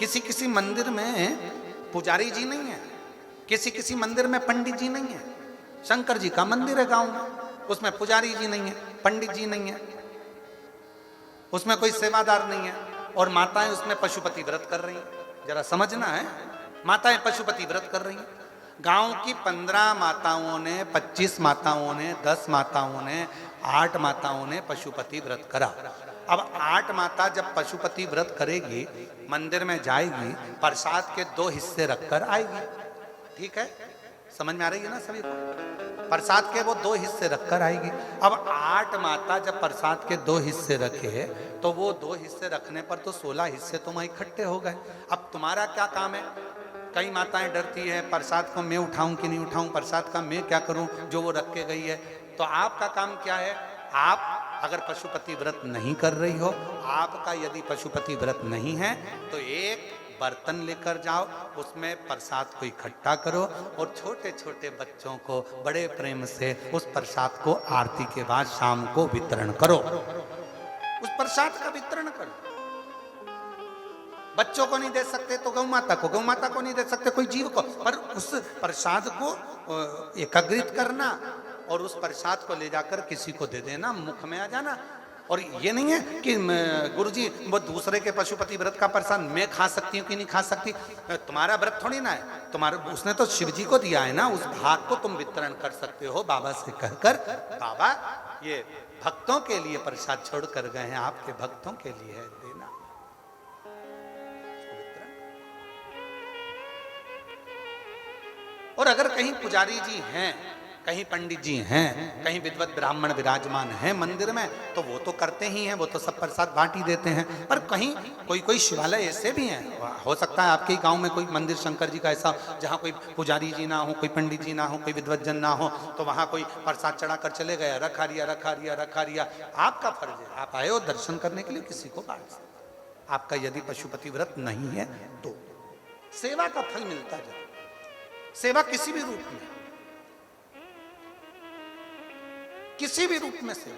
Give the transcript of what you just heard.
किसी किसी मंदिर में पुजारी जी नहीं है, किसी किसी मंदिर में पंडित जी नहीं है। शंकर जी का मंदिर है गांव में, उसमें पुजारी जी नहीं है, पंडित जी नहीं है, उसमें कोई सेवादार नहीं है, और माताएं उसमें पशुपति व्रत कर रही हैं। जरा समझना है, माताएं पशुपति व्रत कर रही हैं। गांव की 15 माताओं ने, 25 माताओं ने, 10 माताओं ने, 8 माताओं ने पशुपति व्रत करा। अब 8 माता जब पशुपति व्रत करेगी, मंदिर में जाएगी, प्रसाद के 2 हिस्से रखकर आएगी। ठीक है, समझ में आ रही है ना सभी को? प्रसाद के वो 2 हिस्से रखकर आएगी। अब 8 माता जब प्रसाद के 2 हिस्से रखे, तो वो 2 हिस्से रखने पर तो 16 हिस्से तुम इकट्ठे हो गए। अब तुम्हारा क्या काम है? कई माताएं डरती है, प्रसाद को मैं उठाऊं कि नहीं उठाऊं, प्रसाद का मैं क्या करूं जो वो रख के गई है। तो आपका काम क्या है? आप अगर पशुपति व्रत नहीं कर रही हो, आपका यदि पशुपति व्रत नहीं है, तो एक बर्तन लेकर जाओ, उसमें प्रसाद को इकट्ठा करो और छोटे छोटे बच्चों को बड़े प्रेम से उस प्रसाद को आरती के बाद शाम को वितरण करो। उस प्रसाद का वितरण करो। बच्चों को नहीं दे सकते तो गौ माता को, गौ माता को नहीं दे सकते कोई जीव को, पर उस प्रसाद को एकत्रित करना और उस प्रसाद को ले जाकर किसी को दे देना, मुख में आ जाना। और ये नहीं है कि गुरुजी वो दूसरे के पशुपति व्रत का प्रसाद मैं खा सकती हूँ कि नहीं खा सकती। तुम्हारा व्रत थोड़ी ना है, तुम्हारा, उसने तो शिव जी को दिया है ना, उस भाग को तुम वितरण कर सकते हो बाबा से कहकर, बाबा ये भक्तों के लिए प्रसाद छोड़ कर गए हैं, आपके भक्तों के लिए है, देना। और अगर कहीं पुजारी जी हैं, कहीं पंडित जी हैं, कहीं विद्वत ब्राह्मण विराजमान हैं मंदिर में, तो वो तो करते ही हैं, वो तो सब प्रसाद बांट ही देते हैं। पर कहीं कोई कोई शिवालय ऐसे भी हैं, हो सकता है आपके गांव में कोई मंदिर शंकर जी का ऐसा जहां कोई पुजारी जी ना हो, कोई पंडित जी ना हो, कोई विद्वत जन ना हो, तो वहां कोई प्रसाद चढ़ा कर चले गया, रखा रिया रखा रिया रखा रिया। आपका फर्ज है, आप आए हो दर्शन करने के लिए, किसी को बांट सकते। आपका यदि पशुपति व्रत नहीं है तो सेवा का फल मिलता जाए। सेवा किसी भी रूप में, किसी भी रूप में सेवा।